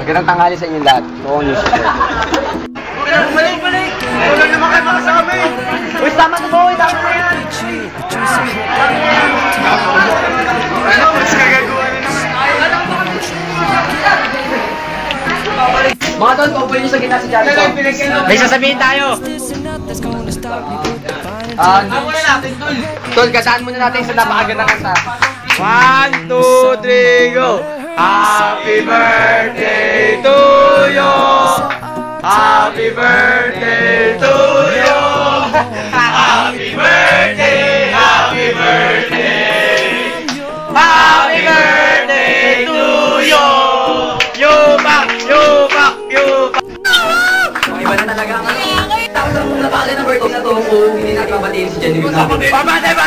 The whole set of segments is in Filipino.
Magandang tanghali sa inyong lahat. Noong news. Balik! Wala naman kayo makasama eh! Uy, tama na mo! Tama na yan! Mas kagagawa na naman. Mga tol, paupo nyo sa gitna si Johnny ko. May sasabihin tayo! Tol, gataan muna natin sa napakagandang kanta. 1, 2, 3, go! Happy birthday to you! Happy birthday to you! Happy birthday! Happy birthday! Happy birthday to you! Yupak! Yupak! Yupak! Iba na talaga ang ano. Tapos ang napakaganda ng birthday na to kung hindi natin mabatiin si Genevieve natin. Pabate!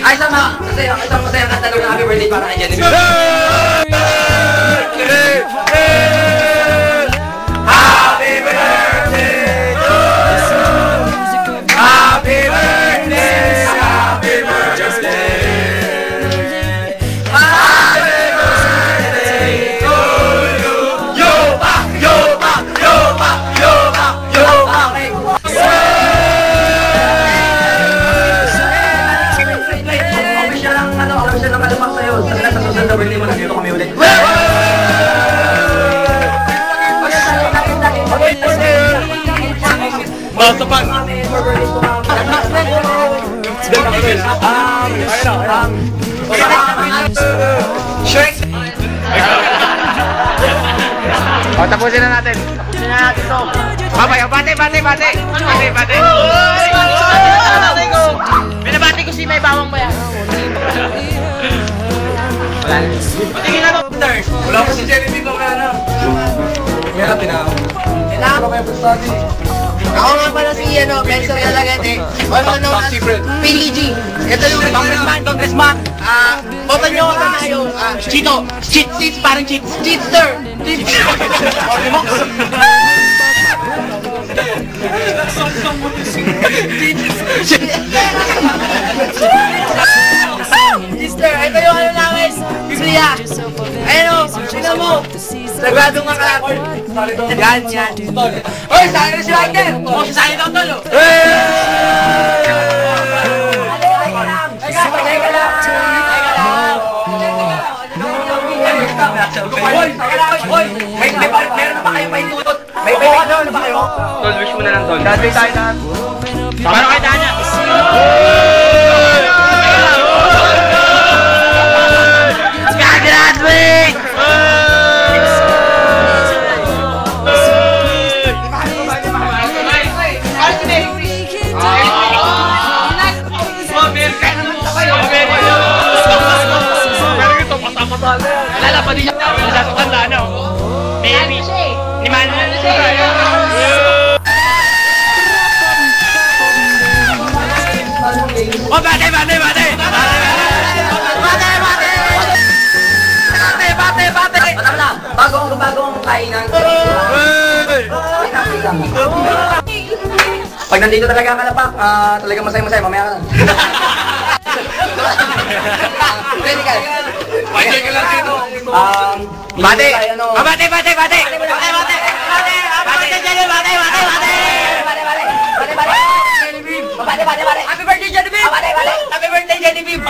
Ay, isang masayang kanta ng happy birthday para kay Genevieve. Happy birthday to you! Happy birthday! Happy birthday! Happy birthday to you! Yupak! Yupak! Yupak! Yupak! Yupak! Official lang kalamak sa'yo. Sa susunod na birthday mo, nandito kami ulit. Masapan! Shrek! O, tapusin na natin. Tapusin na natin to. Babay, bate! Binabati ko si May Bawang ba yan? Patingin na to. Wala ko si Jeremy ko kaya na. Meron tinawag. Tinawag kayo po study. Ako nga pala si Benson Galagete. Top secret. PDG. Ito yung congressman. Open nyo ako na yung Chito. Cheats, parang cheats. Cheatster. Sister, ito yung ano namin, Biblia. Ayun o, tingnan mo. Sagrado nga kalakol. Yan. Hoy, saan na si Walter? O, sasali daw tolo. Teka lang. Hoy, meron na ba kayo pahintutot? May ano na ba kayo? Tol, wish mo na lang, Tol. Graduate tayo na. Paano kayo Danya? Graduate! Lalapan din niya. Masasaktan na ano? Baby. Ni Mano na siya. Oh, bate! Alam na, bagong kainan. Pag nandito talaga ang kalapak, talagang masaya-masaya, mamaya ka na. Ready ka? Pwede ka lang dito. Bate! Happy birthday, Genevieve! Happy birthday, Genevieve!